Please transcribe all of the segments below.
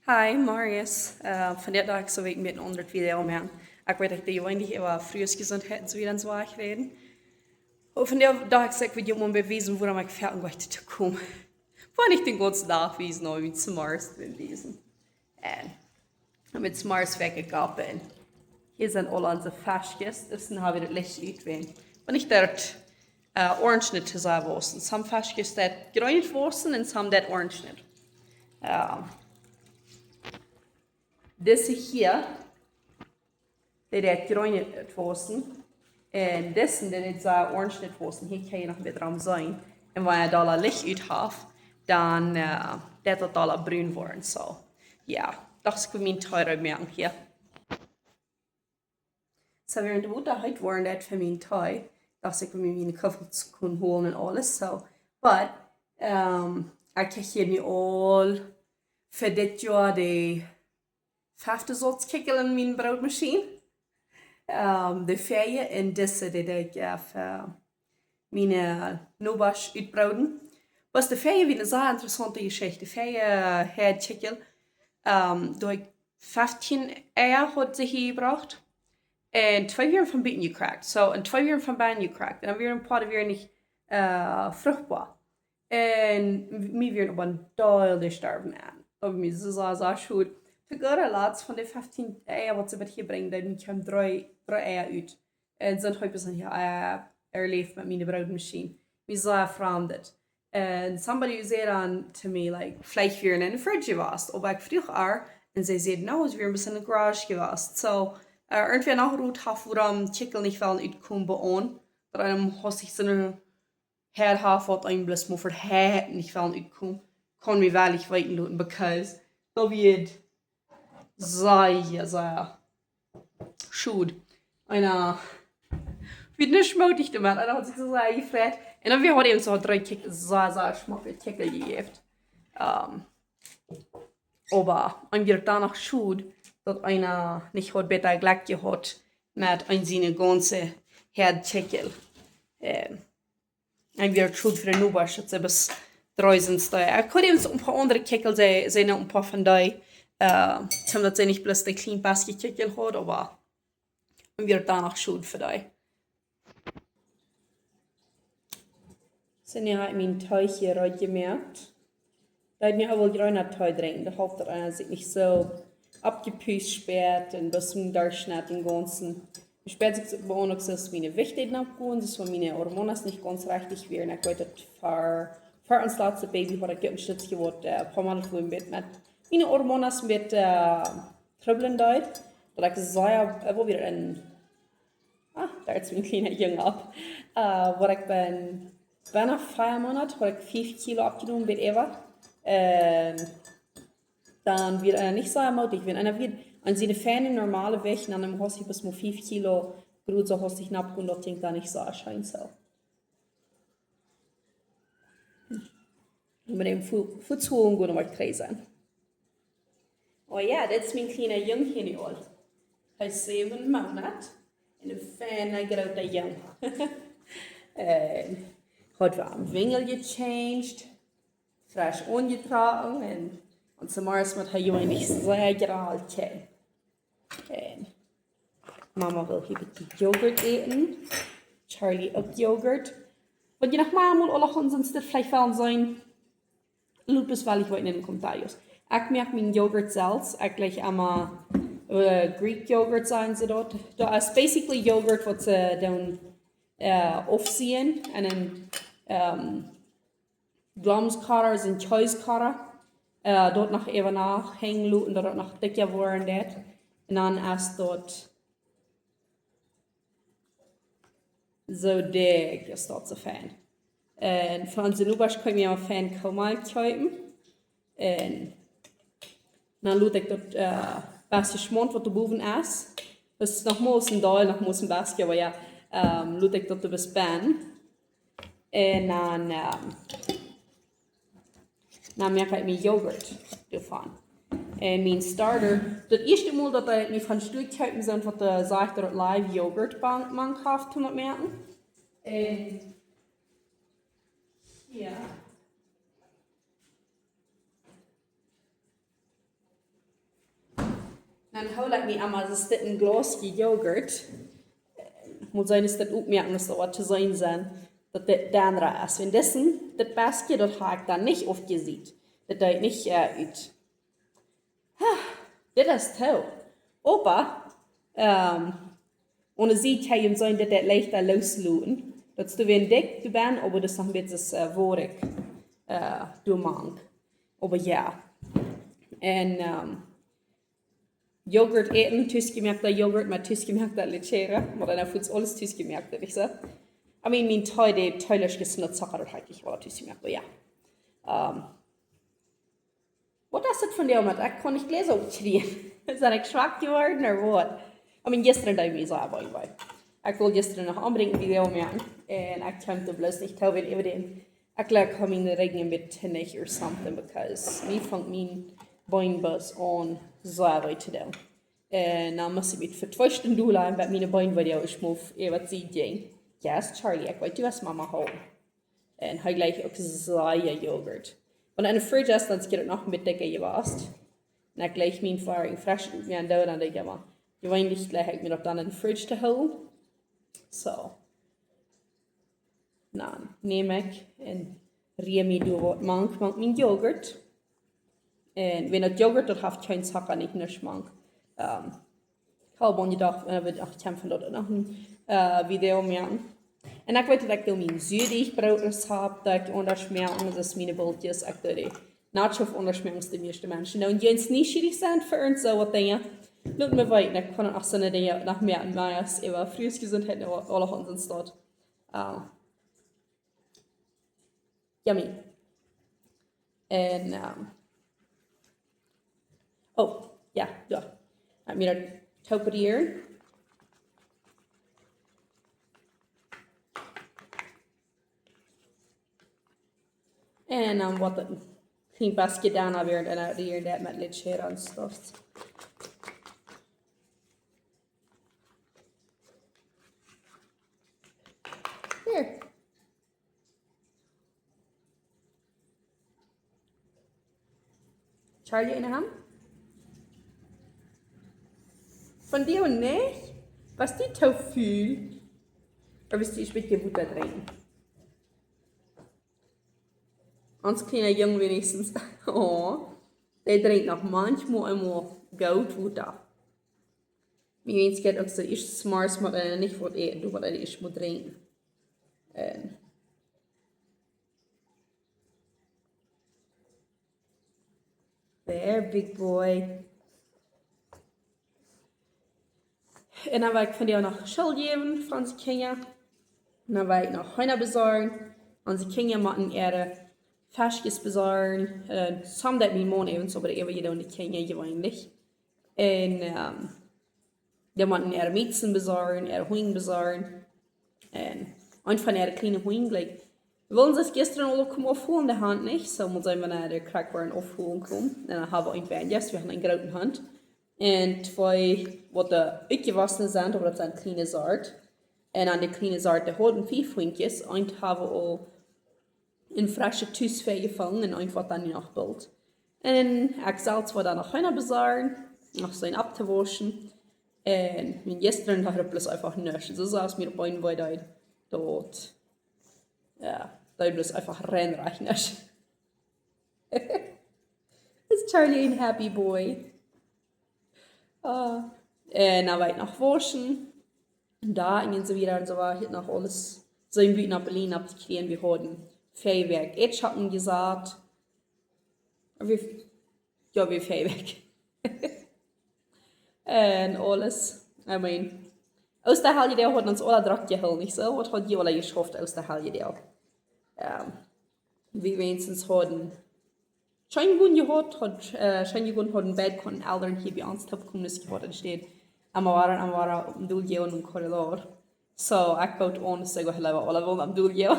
Hi, Marius. Vandaag dat ik zo week met een ander video maken. Ik weet dat je weinig over frühsgesundheitswidens reden. Und vandaag dat ik wil je maar bewijzen waarom ik fertig wacht te komen. Wann ich den ganzen Tag wie es noch mit zumorges drin lesen. Und mit zumorges weggegangen bin. Hier sind alle unsere Fäschjes, das habe ich das Licht uitween. Wenn ich dort orange nicht zu sagen wusste. Some Fäschjes dat gereinigt wussten und some dat orange nicht. Deze hier, die dat gereinigt wussten. Und dessen, die dat so orange nicht wussten, hier kann je noch wieder dran sein. Und wenn ich da Licht uit habe, dann dat het alle bruin worden. So, ja, dat is mijn teuren merken hier. So, während der Woche waren das für mich toll, dass ich mir meine Kaffee kann holen und alles. So, but, ich kriege hier nicht all für das Jahr die 5. Sorts Kickel in meine Brotmaschine. Die Ferien in diese, die ich für meine Nobasch uitbroden. Was de Ferien weer een zeer interessante geschichte. De Ferien herkickel. Door 15 Eier had ze hier gebracht. En 2 Jahren van bieten gecrackt. So, en 2 Jahren van bijen gecrackt. En dan weer een paar weer niet vruchtbaar. En mij weer op een deel gestorven aan. Dat mij zo goed. Vergode laatst van de 15 Eier wat ze met hier brengen, dan kwam 3 Eier uit. En zijn heute zijn hier Eier erleefd met mijn broodmachine. Mij zo veranderd. And somebody said on to me, like, vielleicht wir in the fridge gewast, ob ich früher war. Und sie said, no, wir ein bisschen in der Garage gewast. So, irgendwie noch gut habe, warum Kickel nicht wollen uitkommen bei uns. Darum hast ich so eine Herd habe, was ein bloß mal für Herd nicht wollen uitkommen. Kann mir wirklich weiten lassen, because da wird sehr schuld. Einer wird nicht schmutzig gemacht, einer hat sich so sehr gefreut. Und dann wir haben so 3 Kickel, sehr schmutzige Kickel gegeben. Aber ein wird danach schuld, dass einer nicht hat besser Glück gehabt mit seine ganze Herdkickel. Ein wird schuld für den Nubasch, dass bis 3 sind da. Ich habe eben so ein paar andere Kickel, sind ein paar von da, zum dass sie nicht bloß die kleinen Basket-Kickel hat, aber ein wird danach schuld für die. So, nu heb ik mijn thuis hier uitgemerkt. Dat ik nu wel graag thuis drinken. Dat hofft er aan, dass ich nicht so abgepüst spät und bis zum Durchschnitt den ganzen. Spät sich bei uns, dass meine Wichtigkeit abgehen, dass meine Hormone nicht ganz richtig werden. Ich wollte für uns letzte Baby, was ich unterstützt geworden, ein paar Mal im Bett mit. Meine Hormone mit Trübeln dort. Da ich sehr, wo wir in, da ist mein kleiner Junge ab, wo ich bin, bijna 5 Monate heb ik 5 Kilo abgenommen bij Eva. Dan wird er nicht so ermutigt. Wenn einer wird an seine feine normale Weg, dann hast du bis mal 5 Kilo gut, so hast du nicht abgenommen, das klingt da nicht so erscheint so. Und mit dem Fußholen gut mal kreisen. Oh ja, das ist mein kleiner Jungchen hier. Er ist 7 Monate und ein feiner, großer Junge. Hat wir am Wingel gechanged, frisch angetragen und zum Morgen mit der eigentlich sehr gerade kennen. Mama will hier bitte Joghurt eten, Charlie auch Joghurt. Und je nach mal alle unseren das vielleicht fallen sein, Lupus weil ich heute in den Kommentaren. Ich merke meinen Joghurt selbst, ich gleich einmal Greek Joghurt sein sie dort. Das ist basically Joghurt, was sie dann aufziehen und dann Glamskarrer sind Choice-Karrer. Dort noch even nachhängen und dort noch dicker worden dat. Und dann erst dort so dick ist dort so Fan. Und von den Nubasch können wir auch Fan kaum mal kaufen. Und dann lud ich dort was Schmond, was du boven ist. Das ist noch mal ein Teil, noch mal ein Basket, aber ja, lud ich dort bis Ben. Und dann merke ich mir Joghurt davon. Und mein Starter, das erste Mal, dass ich mich von Stuhl kaufen sind, was der sagt, dass live Joghurt man kauft, tun wir merken. Und ja. En hoe laat me allemaal is dit een glasje yoghurt. Moet zijn is dat opmerken, dass da wat zu sein zijn. Dat dit de andere is. Wenn dessen, das Basket, das habe ich dann nicht aufgesehen. Das sieht nicht aus. Das ist toll. Opa, ohne sie kann ihm sein, dass das leichter loslösen. Dat du weer dik du bent, aber das nog een beetje vorig du mang. Aber ja. En Joghurt eten, thuisgemerkter Joghurt met thuisgemerkter lecheren. Maar dan heeft alles thuisgemerkt, ik zeg. I mean, mijn thuis gesnut zakken, dat had ik wel thuisgemerkt, ja. Wat is het van jou met? Ik kan niet lezen opschrijven. Is dat ik zwak geworden, of wat? I mean, gisteren deed ik me zo bij. Ik wil gisteren nog aanbrengen video maken. En ik kan het bloos niet houden over den. Ik leg hem in de regen met tennig or something, because me vangt mijn beinbus aan zo bij te doen. En dan moest ik met voor 2 stunden doen en met mijn beinvideo is moef wat zie je. Yes, Charlie, ik weet je was mama home. En hij gleich ook zaaie yoghurt. Want in de fridge is dan het nog met dikke gewast. En ik gleich mijn varing fresh met een dood aan de gamma. Je weet niet gleich ik me dat dan in de fridge te houden. So. Dan neem ik en reem ik door wat mank mijn yoghurt. En wenn het yoghurt dat heeft geen suiker niet meer smaak. Ik heb een dag, we van dat nog een video maken. En ik weet dat ik mijn zuidig broodjes heb, dat ik ondersmerken, dat is mijn bultjes. Ik doe die nacho ondersmerken de meeste mensen. Nou, die is niet schierig zijn voor ons, zo wat dingen. Laat me weten, ik kan ook zo'n dingen nog meer aan mij als even frühs gezondheid en alle handen staat. Yummy. En, oh, ja. Ik heb me dat kopen hier. En dan wat een klein basket daarna weer en uit hier dat met lidje aan stof. Hier. Charlie in de hand? Van die und nicht? Was die te viel? Oder bist du ein bisschen Butter drin? Ons kleiner Junge wenigstens. Oh, der trinkt noch manchmal einmal Goldbutter. Mir wens geht auch so, ich smart, maar nicht wat eten, du, wat ich moet drinken. There, big boy. En dan wil ik van jou nog schuld geven van onze kinderen. En dan wil ik nog hoinen bezorgen. Onze kinderen moeten ihre Fäschjes bezorgen. Soms dat mijn man even, aber even je doen die kinderen gewöhnlich. En die moeten ihre Mädchen bezorgen, ihre Hoinen bezorgen. En ein von ihre kleinen Hoinen gleich. Wir wollen sich gestern alle kommen aufholen, der Hand nicht. So muss ich mal der Crackbarn aufholen kommen. Und dann haben wir ein Band, yes, wir haben eine große Hand. Und 2, wat uitgewassen zijn, of dat zijn kleine zaad. En aan de kleine zaad, de houden 5 hoentjes. Een hebben we al in frische thuisvee gevangen en een wat dan nog bult. En ik zelfs wat dan nog gaan bezaren, nog zijn op te waschen. En gisteren had ik plus einfach niks. Dus als mir op een weide dort, ja, dat is einfach renreichen. Is Charlie een happy boy? En dan wij nog waschen. En daar en zo wieder und so war, noch alles so im Büten nach Berlin abgekriegt. Wir hatten Feuerwerk, Edschatten gesagt. Wir Feuerwerk. Und alles. I mean, aus der Holiday hat uns alle drauf geholt, nicht so? Was hat die alle geschafft aus der Holiday? Wir wenigstens hatten Schein gut gehört, schein gut hat ein Bett von Eltern hier bei uns gekommen, das gehört steht. Am waren am Dulje und im Korridor. So, ich baut on, dass ich alle wollen am Dulje.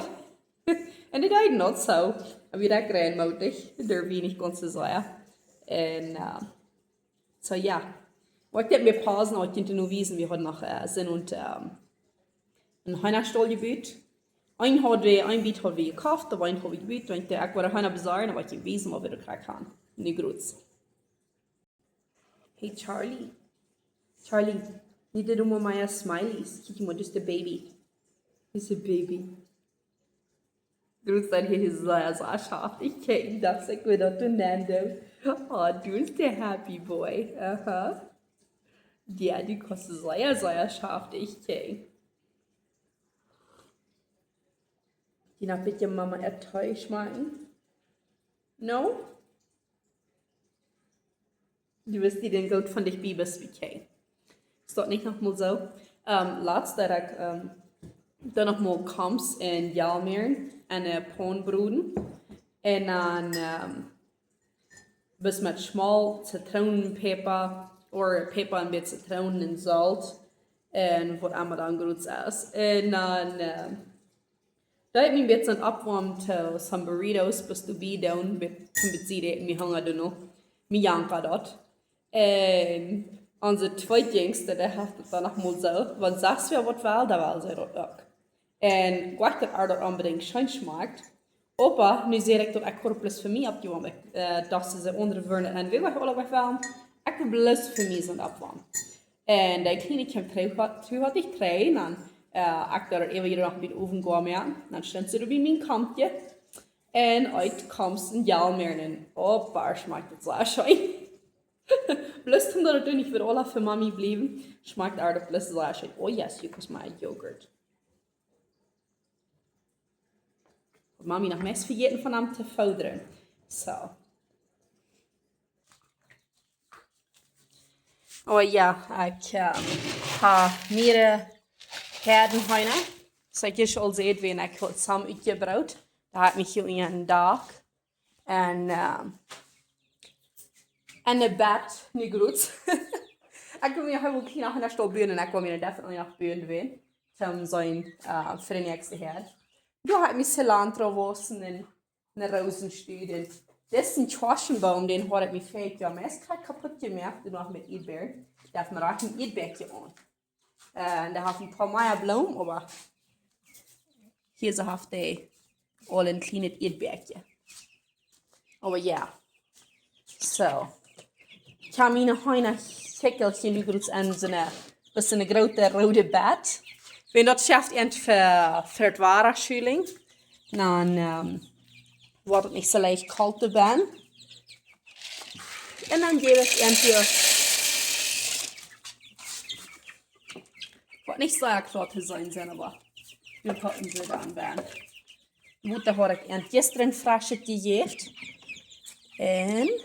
Und die deed not so. Aber wir da rein mutig, der wenig ganz zu sagen. Und so ja. Was ich mir pausen, ich könnte nur wissen, wir hatten noch Sinn und einen Heinerstall gebaut. Ein Biet hat wir gekauft, aber ein habe ich gebaut. Und ich war Heiner besorgen, aber ich wissen, was wir da kriegen kann. Nicht groß. Hey Charlie, Charlie, niet doen we maar smileys. Kijk maar, dus de baby. Is een baby. Du dann hier so scharf. Ich kenne das, ich will das Nando. Oh, du bist der Happy Boy. Aha. Ja, die kostet sehr scharf, ich kenne. Die nach bitte Mama enttäuscht machen. No? Du wirst die den Geld von dich Bibes wie Kay. Ist doch nicht noch mal so. Laatst dan nog maar kams en jalmeren en poonbroeden. En dan bis met schmal citronenpeper of peper en beetje citroen en zout. En wat allemaal dan goed is. En dan da heb ik een beetje opwarmen to some burritos, bis du bij doen, met zitten en mijn honger doen nog. Mijn janka dat. En onze tweetjongste, die heeft het dan nog maar zo. Want zelfs weer wat wel, dat wel zij dat ook. En wat dat er unbedingt schön schmeckt. Opa, nu zeg ik dat ik voor plus voor mij opgewarmd. Dat ze ondervernen en wie wat alle wel. Ik heb plus voor mij zijn opwarmen. En die kleine kind terug had ik krijgen. Dan ik daar even hier nog bij de oven gaan. Dan stond ze er bij mijn kampje. En uit komt een jalmeren. En opa, schmeckt het zo schön. Plus omdat het niet voor alle voor mami blijven. Schmeckt er plus zo schön. Oh yes, you was my yogurt. Mami nog mes vergeten van hem te voederen. Zo. Oh ja, ik heb meer herden heen. Dus ik is al gezegd, wenn ik het samen uitgebrouwd. Daar heb ik hier in een dag. En de bed, niet goed. Ik wil me heel veel naar stal buren en ik wil me definitely naar buren doen. Om zijn voor de nächste herd. Du hast mich Cilantro wassen in eine Rosenstüde. Das ist ein Schwaschenbaum, den hat mich fehlt. Ja, mir ist gerade kaputt gemacht, du noch mit Eidbeer. Da hat man auch ein Eidbeerchen an. Da hat ein paar mehr Blumen, aber hier so hat die alle ein kleines Eidbeerchen. Aber ja, so. Ich habe mir noch ein Keckelchen, die gut an so eine große rote Bett. Wenn dat schafft end für het Wara-Schüling, dann wordt het niet zo leicht kalt te ben. En dan geef ik entweder wat niet zo klar te zijn, aber wir packen sie dann ben. Mutter had ik gestern frasje gegeven. En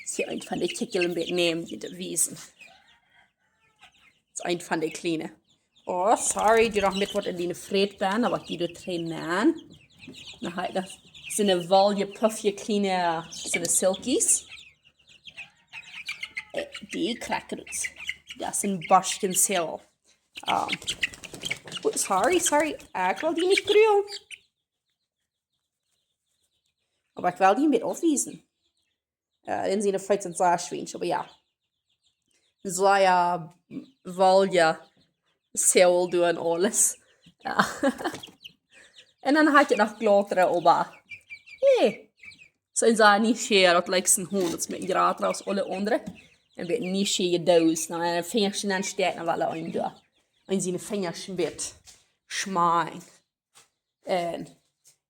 sie een van de kikkelen nemen die de wiesen. Dat is een van de kleine. Oh, sorry, die nog met wat in die vreed ben, aber die doet geen aan. Dan ga ik dat zijn walje, puffje, kleine, zijn silkies. Die krijgen het. Dat is een barstje sil. Sorry, ik wil die niet kruien. Aber ik wil die een beetje afwezen. Dan zijn er feits en zaarschweens, aber ja. Zoja, walje. Seul doen alles. Ja. En dan had je nog kloteren opa. Hey. Zijn ze niet scheer, dat lijkt een hond. Dat is met graad als alle andere. En weet niet scheer doos. Nou, en een vingertje aan steekt naar wel aan doen. En zijn vingertje een beetje schmijn. En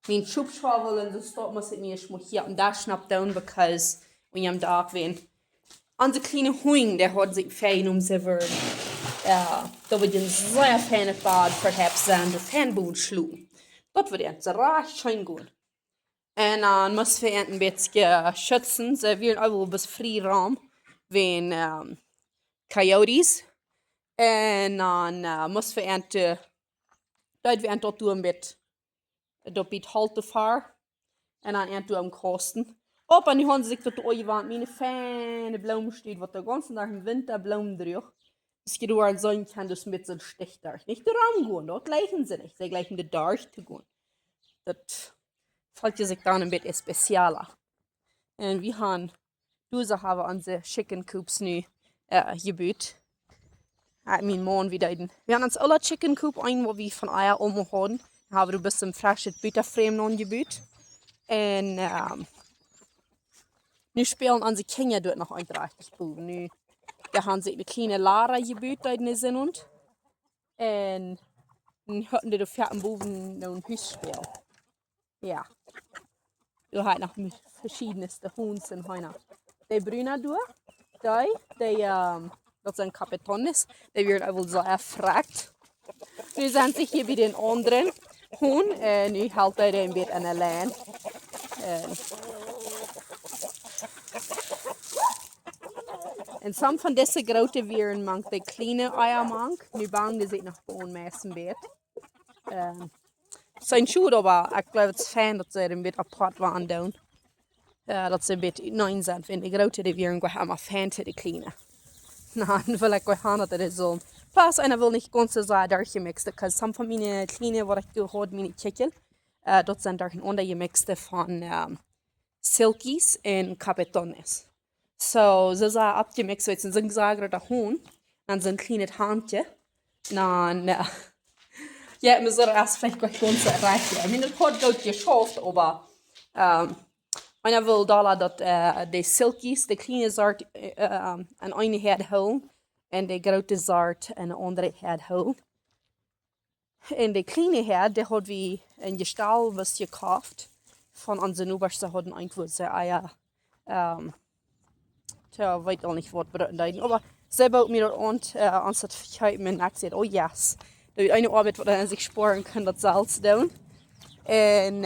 mijn schubschwavel en zo stop moest ik meer schmoetje en daar snap doen, because when je am dag ween. Onze kleine hoing, der had zich fijn om ze voor. Dat we een zeer fijne bad verhebs zijn de fanboon sloeg. Dat we het raar schijn goed. En dan moesten we het een beetje schützen. Ze willen ook wel bis vrij raam. Ween coyotes. En dan moesten we het dat we het tot doen met dat bij het halte vaar. En dan het doen kosten. Op en nu hadden ze zich tot ooit want mijn fijne bloem steed wat de ganze dag een winterbloem terug. Dus je door zo'n kan dus met zo'n stichtdag niet de raam gaan, dat gleichen ze niet. Ze gleichen de dag te gaan. Dat valt je zich dan een beetje specialer. En we gaan, deze hebben onze chicken coops nu gebouwd. Mijn man wieder we hebben ons alle chicken coop een wat we van eier omgehouden. Dan hebben we een beetje fresh het butterframe aangebouwd. En nu spelen onze kinderen dort nog uiteraard boven. Nu daar gaan ze een kleine Lara gebeurd uit de zin. En dan hadden die de vetten boven naar een huis speel. Ja. Du hast noch verschiedenste Hunde in Heina. Die Brüner durch, das sind Kapitones, die werden auch so erfragt. Nu zijn ze hier bij den anderen Hund en nu houdt hij een beetje aan de lijn. En sommige van deze grote wieren mank de kleine eier mank. Nu bang die zit nog gewoon meestal beet. Zijn goed, aber ik geloof het is fijn dat ze er een beetje apart waren doen. Dat ze een beetje uiteen zijn. Vind de grote die wieren gaan helemaal fijn te de kleine. Nou, dan wil ik wel gaan dat het zo. Plus, einer will nicht ganz so durchgemixt, weil some von meinen kleinen, was ich gehört meine Kickel, dort sind durch ein untergemixte von Silkies und Capetones. So, sie sind abgemixt, weil sie sind gerade der Hund, dann sind kleine Handje, dann, ja, wir sollen erst vielleicht gleich ganz so erreichen. Ich meine, das hat gut geschafft, aber, einer will da, dass die Silkies, die kleine Sort, an eine Herd holen. En de grote zaart en de andere herd houden. En de kleine herd, die had we een gestal was gekauft. Van onze Oberste hadden einfach ze eier. Tja, weet al niet wat betekent. Aber ze baut mir dat aan, als het verkauft me. En ik zei, oh yes. Dat is een arbeid wat hij zich sparen kan, dat zelfs doen. En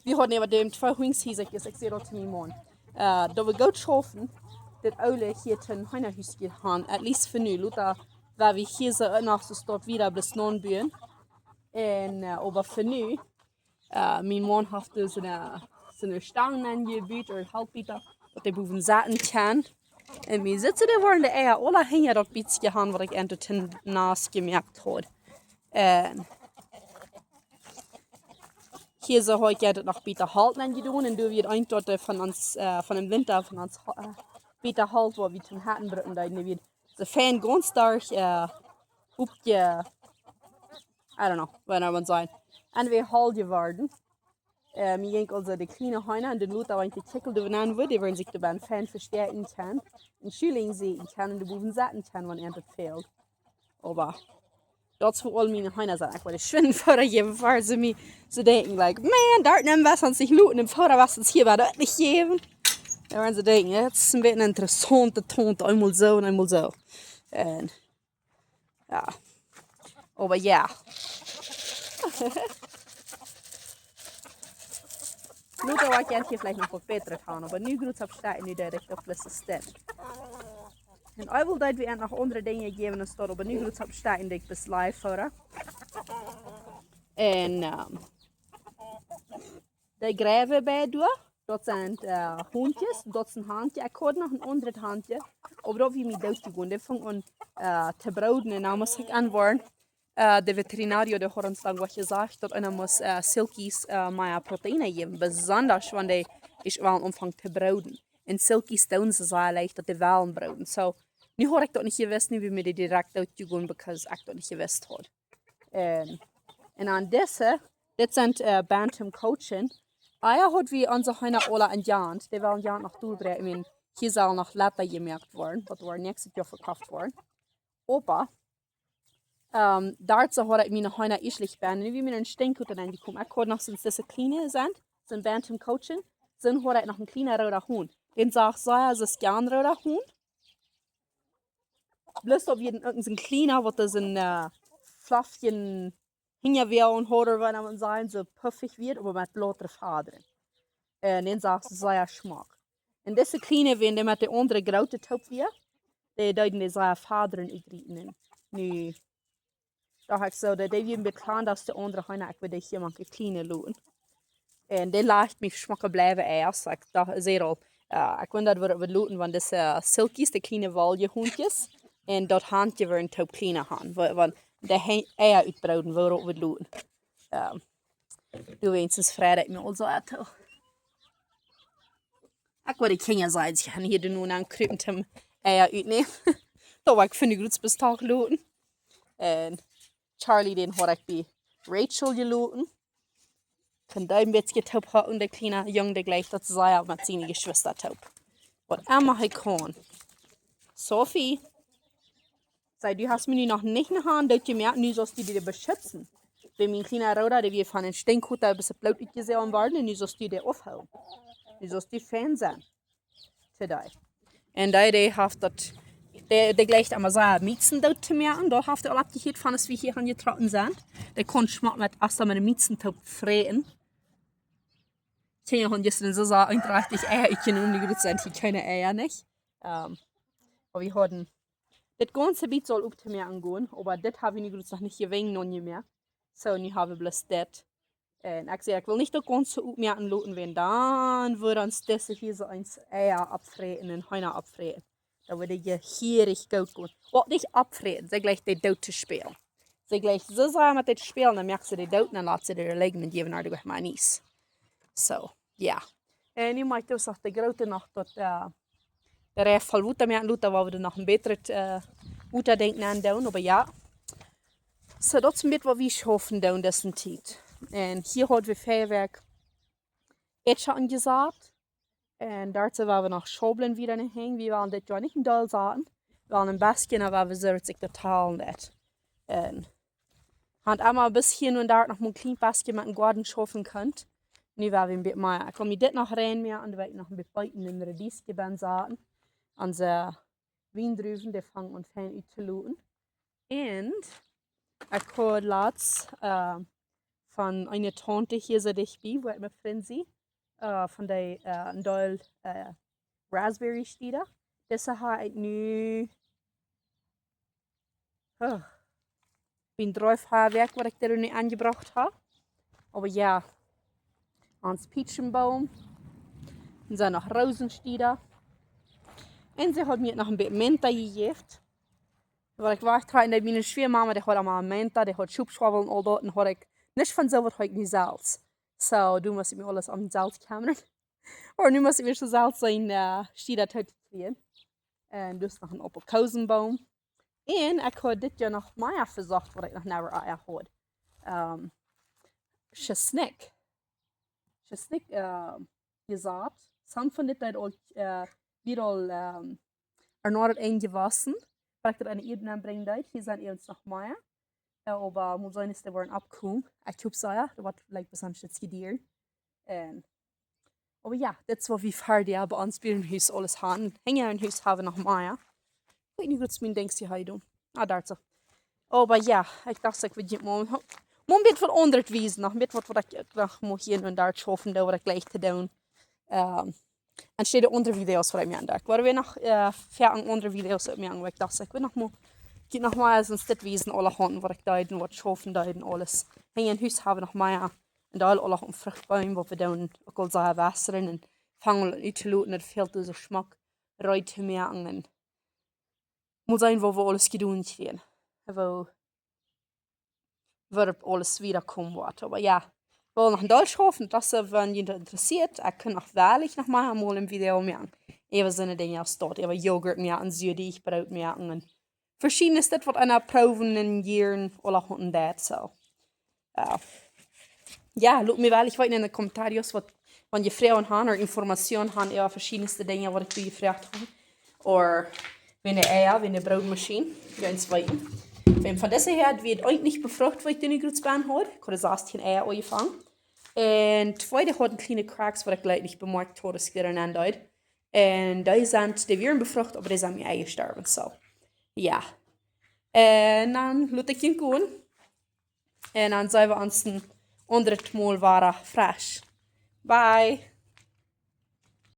we hadden even de 2 hoings hier, ik zei dat te mijn man. Dat we goed schaffen. Dat oude hier ten Heinerhuis gaan, at least voor nu, Luther, waar we hier zo nog zo stort wieder bis 9 buren. En, aber voor nu, mijn man heeft dus zo'n stangen aangebied, of halbmeter, dat hij boven zaten kan. En we zitten daar waar de eier, alle hingen dat beetje gaan, wat ik ten naast gemerkt had. En hier zo heb ik het nog beter halten aangedaan, en doe we het eind van ons, van de winter, van ons, beter halt wat we toen hadden britten dat nu weer ze fijn ganz stark hoepje I don't know wanneer we zijn en we halt geworden mir ging also de kleine Heine en de Luther want die Kickel die aan wordt die werden zich de fijn verstärken kan en Schüling sehen kann und de boven zaten kan wanneer het fehlt aber dat voor al mijn Heine zijn ik wil schwinden voor geven voor ze me ze denken like man daar nemen we ons zich looten en voor was het hier wat niet geven. Da waren sie denken, ja, das ist ein bisschen interessanter Ton, einmal so und einmal so. Und, ja. Aber ja. Luther war gerne hier vielleicht noch was Besseres haben, aber nu gut absteigen, nu direkt auf das Step. Und ich will dort wie noch andere Dinge geben, als dort, aber nu gut absteigen, denk bis live, oder? Und, die Gräve bei durch. Dat zijn hondjes, dat is een handje. Ik had nog een ander handje. Maar dat we me doodgegaan. Die vangen aan te broeden. En dan moest ik aanwaren. De veterinario die had ons dan wat gezegd. Dat hij moest silkies meer proteïne geven. Besonders wanneer is wel omvang te broeden. En silkies doen ze zo leicht dat die wel broeden. So, nu had ik dat niet gewist. Nu we me die direct doodgegaan. Because ik dat niet gewist had. En aan deze. Dit zijn Bantam coaching. Eier hat wie onze Heine alle een jaar, die wel een jaar nog doorbrengen. Ik meine, hier zal nog later gemerkt worden, wat er nächstes Jahr verkauft worden. Aber, dazu hat ich meine Heine ischlich werden, wie mir ein Stinkhutten angekommen. Ich hatte noch so diese kleine sind, so ein Bantam Coaching, dann hat ich noch ein kleiner roter Hund. Den sagt, so ja, es ist gern roter Hund. Bloß ob jeden irgendein kleiner, was das ein Fluffchen Hinja und Hoder, wenn man sein, so puffig wird, aber mit lauter Fadern. Und dann sagt es sehr Geschmack. Und diese kleine, wenn die mit der anderen grote Taupe wird, die deuten die sehr Fadern übrigen. Nu, da habe ich so, die werden bekannt, dass die andere Heine, ich will hier mal eine kleine lohnen. Und die leicht mich schmacken bleiben erst. Ich dachte, sehr al, ich will das wir lohnen, wenn das Silkies, die kleine Waljehondjes, und dat handje weer een Taupe kleine hand. Want de eier uitbrouden waarop we doen. Du eens is vrijdag met ons auto. Ik wil de kinderen zijn, ze gaan hier de nu aan kruipen te eier uitnemen. Dat was ik vind ik goed bestaan geloten. En Charlie den had ik bij Rachel geloten. Kan daar een beetje Taupe houden, de kleine jongen die gleich dat zei met zijn Geschwister Taupe. Wat immer hij kon. Sophie, sei, du hast mir noch nicht eine Hand, dat je merkt, nu sollst du die beschützen. Wenn mein kleiner Roder, der wir von den Stinkhutter ein bisschen blöd gesehen worden, und nu sollst du die aufhouden. Nu sollst du Fan sein. Today. En die heeft dat, die gleicht allemaal zo mietsen dood te merken. Daar heeft al abgegeten van als we hier aan getrokken zijn. Die kon schmack met als met een mietsen te vreten. Ich kenne ja gestern so einträchtig Eier, ich kenne umgekehrt sein, ich kenne Eier nicht. Aber wir hatten, das ganze Bild soll auf mir angehen, aber das habe ich noch nicht gewinnt, noch nicht mehr. So, nu habe ich bloß das. Und ich sage, ich will nicht das ganze auf mir anlassen, wenn dann würde uns das hier so ein Eier abfreten und Hühner abfreten. Da würde ich gierig gut gehen. Was nicht abfreten, sie gleich die Dote spielen. Sie gleich so sagen mit dem Spielen, dann merkst du die Dote, dann lässt sie die liegen und geben haar durch mein Eis. So, ja. En nu maakt het ook de grote nog tot de rest van water meer aan waar we er nog een betere water denken aan doen. Maar ja, so dat is een beetje wat we schaffen doen deze tijd. En hier hadden we Feuerwerk Etsche angesagt. En dazu waren we nog Schobeln wieder nicht hängen. Wir waren dit Jahr nicht in Doll zaten. Wir waren in Baskien, aber wir sind sich total nett. En had einmal ein bisschen und da noch mal ein kleines Baskien mit einem Garten schaffen könnt. Nu waren we een beetje meer. Ik kom dit nog rein meer en dan weet ik nog een beetje buiten in de radiesgeband zaten. Onze wiendruiven, die vangen ons fijn uit te loten. En ik had laatst van een tante hier zo dichtbij, waar ik mijn vriend zie, van die een deel raspberry stieden. Deze ga ik nu een druifhaarwerk wat ik er nu aangebracht heb. Maar ja. Ans Peachenbaum. Und dann noch Rosenstieder. Und sie hat mir noch ein bisschen Menta gegeben. Weil ich war in der meine Schwiegermama, die hat einmal Menta, die hat Schubschwabbeln und all das. Und hat ich nicht von selber heute nicht Salz. So, du musst mir alles am Salz kommen. Aber nu muss ich mir schon Salz sein Stieder heute kriegen. Und dus noch ein Aprikosenbaum. Und ich habe dit Jahr noch mehr versucht, was ich noch nicht hatte. Chesnick. Chesnick gesagt. Sam von dit dat ook wieder erneut eingewassen. Weil ich das eine Ebene anbringen. Hier sind uns noch mehr. Aber muss sein, dass die waren abgekommen. Ich hoffe, ja, das war vielleicht besonders jetzt gediert. Aber ja, das war wie fertig. Bei uns bei dem Haus alles haben. Hängen im Haus haben noch mehr. Ich weiß nicht, was du denkst, die heute. Ah, da so. Aber ja, ich dachte, ich würde mal ein bisschen von aundret wiesen. Noch mit was ich noch hier und da schaffen, da ich gleich zu tun. Anstelle andere Videos von mir andacht. Waren wir noch fertig andere Videos mit mir angeguckt. Ich dachte, ich will noch mal so ein Stück wiesen, alle Handen, was ich da und was schaffen da und alles. Hängen im Haus haben noch mehr. Und da alle Fruchtbäume, wo wir dann auch so wässern und fangen an zu looten, das fehlt dieser Geschmack rein zu merken. Und muss sein, wo wir alles getan werden. Wo wird alles wiederkommen wird. Aber ja, wir wollen noch in Deutsch hoffen, dass wenn jemand interessiert, kann auch wahrlich noch mal im Video merken. Eben so eine Dinge aus dort, eben Joghurt merken, Südig, Brot merken und verschiedenes, das wird einer proben in Jahren oder und das so. Ja, lass mir weil ich wollte in den Kommentaren, wenn ihr Frauen haben oder Informationen haben über verschiedenste Dinge, was ich gefragt habe. Oder wenn ihr Eier, wenn ihr Brotmaschine, ganz weit. Wenn von dieser her wird euch nicht befruchtet, weil ich den Grützbein habe. Ich habe 16 Eier angefangen. Und zweite hat kleine Cracks, die ich gleich nicht bemerkt habe, dass ich daran andeut. Und die werden befruchtet, aber die sind mir eingestorben. So, ja. Und dann lasse ich ihn gehen. Und dann sehen wir uns ein anderes Mal wieder frisch. Bye!